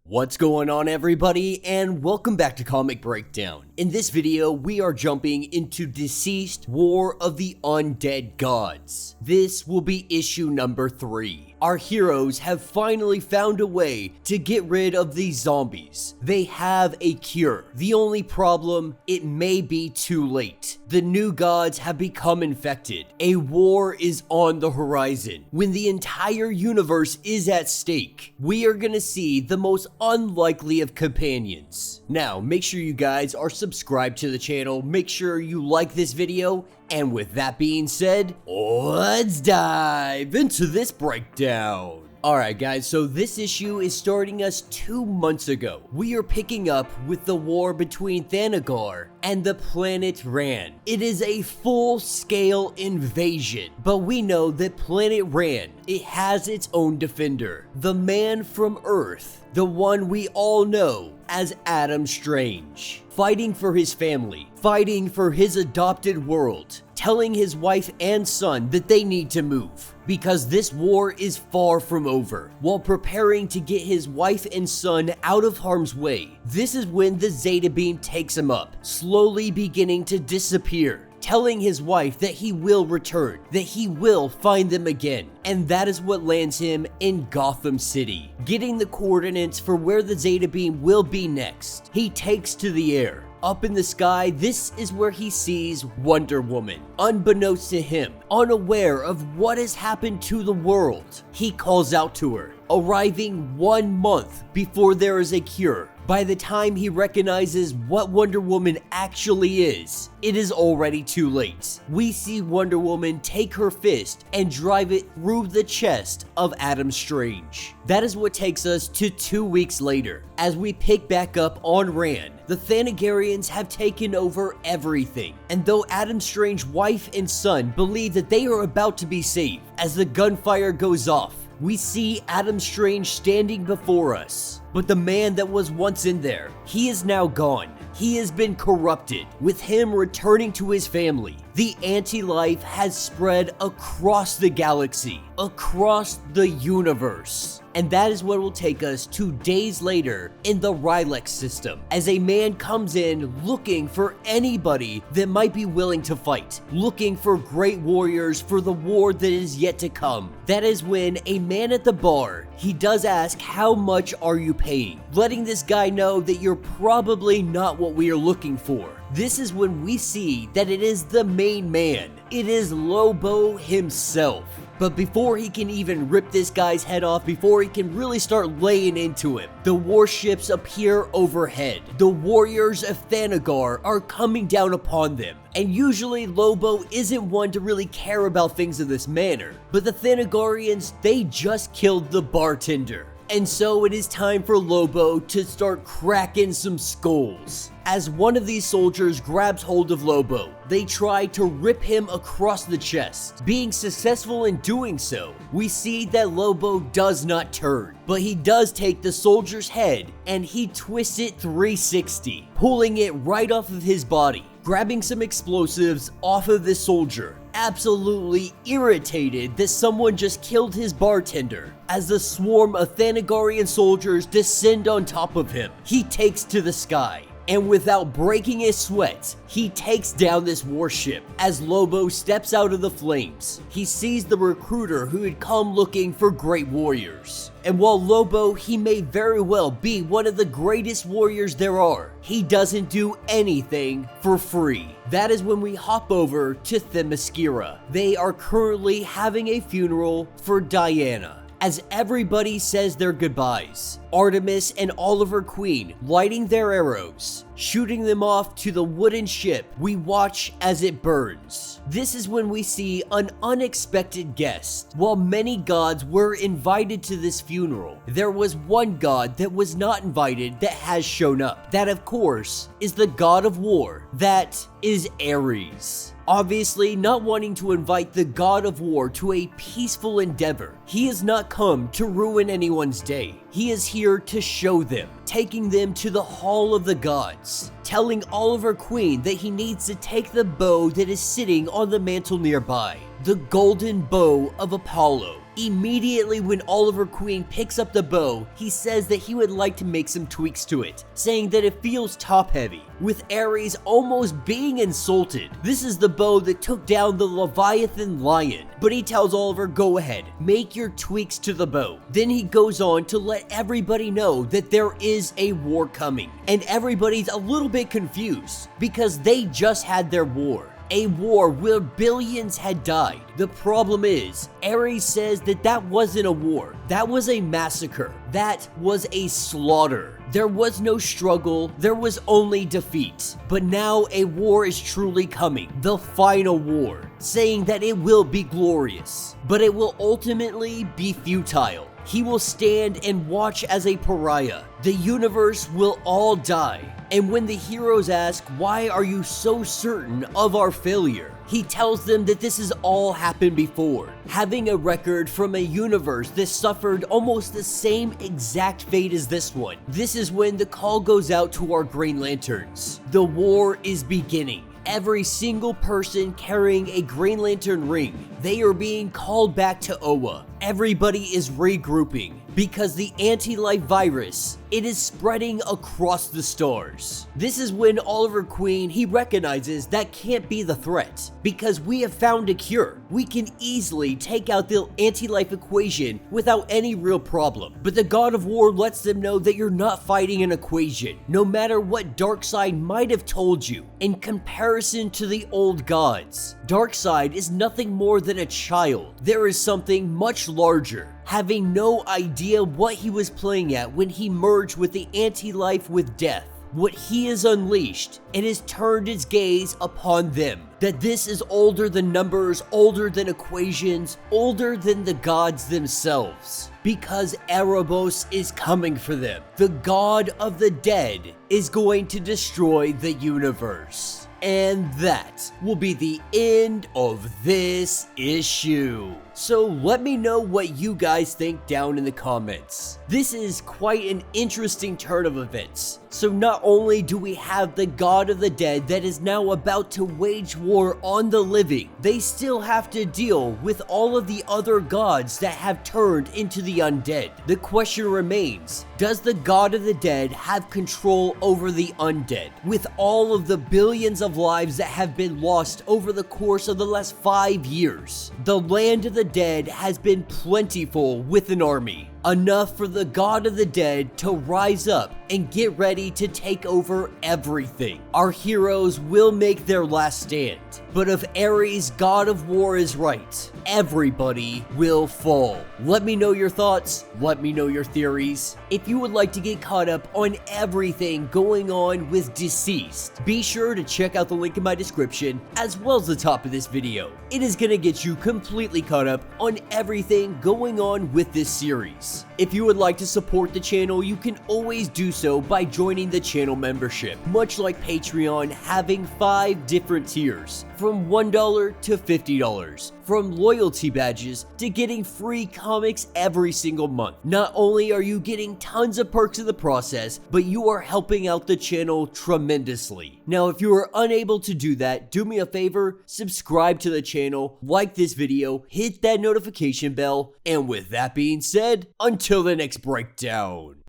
What's going on, everybody, and welcome back to Comic Breakdown. In this video, we are jumping into DCeased: War of the Undead Gods. This will be issue number 3. Our heroes have finally found a way to get rid of these zombies. They have a cure. The only problem, it may be too late. The new gods have become infected. A war is on the horizon. When the entire universe is at stake, we are gonna see the most unlikely of companions. Now, make sure you guys are subscribed to the channel, make sure you like this video, and with that being said, let's dive into this breakdown. Alright guys, so this issue is starting us 2 months ago. We are picking up with the war between Themyscira and the planet Ran. It is a full-scale invasion, but we know that planet Ran, it has its own defender. The man from Earth, the one we all know as Adam Strange. Fighting for his family, fighting for his adopted world, telling his wife and son that they need to move because this war is far from over. While preparing to get his wife and son out of harm's way, this is when the Zeta Beam takes him up, slowly beginning to disappear, telling his wife that he will return, that he will find them again. And that is what lands him in Gotham City. Getting the coordinates for where the Zeta Beam will be next, he takes to the air. Up in the sky, this is where he sees Wonder Woman. Unbeknownst to him, unaware of what has happened to the world, he calls out to her, arriving 1 month before there is a cure. By the time he recognizes what Wonder Woman actually is, it is already too late. We see Wonder Woman take her fist and drive it through the chest of Adam Strange. That is what takes us to 2 weeks later. As we pick back up on Ran, the Themyscirians have taken over everything. And though Adam Strange's wife and son believe that they are about to be saved, as the gunfire goes off, we see Adam Strange standing before us. But the man that was once in there, he is now gone. He has been corrupted. With him returning to his family, the anti-life has spread across the galaxy, across the universe. And that is what will take us 2 days later in the Rylex system, as a man comes in looking for anybody that might be willing to fight, looking for great warriors for the war that is yet to come. That is when a man at the bar, he does ask, how much are you paying? Letting this guy know that you're probably not what we are looking for. This is when we see that it is the main man. It is Lobo himself. But before he can even rip this guy's head off, before he can really start laying into him, the warships appear overhead. The warriors of Themyscira are coming down upon them. And usually Lobo isn't one to really care about things in this manner. But the Themyscirians, they just killed the bartender. And so it is time for Lobo to start cracking some skulls. As one of these soldiers grabs hold of Lobo, they try to rip him across the chest. Being successful in doing so, we see that Lobo does not turn, but he does take the soldier's head and he twists it 360, pulling it right off of his body, grabbing some explosives off of this soldier, absolutely irritated that someone just killed his bartender. As the swarm of Themyscirian soldiers descend on top of him, he takes to the sky. And without breaking a sweat, he takes down this warship. As Lobo steps out of the flames, he sees the recruiter who had come looking for great warriors. And while Lobo, he may very well be one of the greatest warriors there are, he doesn't do anything for free. That is when we hop over to Themyscira. They are currently having a funeral for Diana. As everybody says their goodbyes, Artemis and Oliver Queen lighting their arrows, shooting them off to the wooden ship, we watch as it burns. This is when we see an unexpected guest. While many gods were invited to this funeral, there was one god that was not invited that has shown up. That, of course, is the god of war. That is Ares. Obviously, not wanting to invite the god of war to a peaceful endeavor, he has not come to ruin anyone's day. He is here to show them, taking them to the Hall of the Gods, telling Oliver Queen that he needs to take the bow that is sitting on the mantle nearby, the golden bow of Apollo. Immediately when Oliver Queen picks up the bow, he says that he would like to make some tweaks to it, saying that it feels top heavy, with Ares almost being insulted. This is the bow that took down the Leviathan lion, but he tells Oliver, go ahead, make your tweaks to the bow. Then he goes on to let everybody know that there is a war coming, and everybody's a little bit confused because they just had their war. A war where billions had died. The problem is, Ares says that that wasn't a war. That was a massacre. That was a slaughter. There was no struggle. There was only defeat. But now a war is truly coming. The final war. Saying that it will be glorious. But it will ultimately be futile. He will stand and watch as a pariah. The universe will all die. And when the heroes ask, why are you so certain of our failure? He tells them that this has all happened before, having a record from a universe that suffered almost the same exact fate as this one. This is when the call goes out to our Green Lanterns. The war is beginning. Every single person carrying a Green Lantern ring, they are being called back to Oa. Everybody is regrouping because the anti-life virus, it is spreading across the stars. This is when Oliver Queen, he recognizes that can't be the threat because we have found a cure. We can easily take out the anti-life equation without any real problem. But the God of War lets them know that you're not fighting an equation, no matter what Darkseid might have told you. In comparison to the old gods, Darkseid is nothing more than a child. There is something much larger. Having no idea what he was playing at when he merged with the anti-life with death. What he has unleashed, it has turned its gaze upon them. That this is older than numbers, older than equations, older than the gods themselves. Because Erebos is coming for them. The god of the dead is going to destroy the universe. And that will be the end of this issue. So let me know what you guys think down in the comments. This is quite an interesting turn of events. So not only do we have the god of the dead that is now about to wage war on the living, they still have to deal with all of the other gods that have turned into the undead. The question remains, does the god of the dead have control over the undead? With all of the billions of lives that have been lost over the course of the last 5 years, the land of the dead has been plentiful with an army. Enough for the god of the dead to rise up and get ready to take over everything. Our heroes will make their last stand. But if Ares, god of war, is right, everybody will fall. Let me know your thoughts. Let me know your theories. If you would like to get caught up on everything going on with DCeased, be sure to check out the link in my description as well as the top of this video. It is going to get you completely caught up on everything going on with this series. If you would like to support the channel, you can always do so by joining the channel membership. Much like Patreon, having 5 different tiers, from $1 to $50, from loyalty badges to getting free comics every single month. Not only are you getting tons of perks in the process, but you are helping out the channel tremendously. Now, if you are unable to do that, do me a favor, subscribe to the channel, like this video, hit that notification bell, and with that being said, until the next breakdown.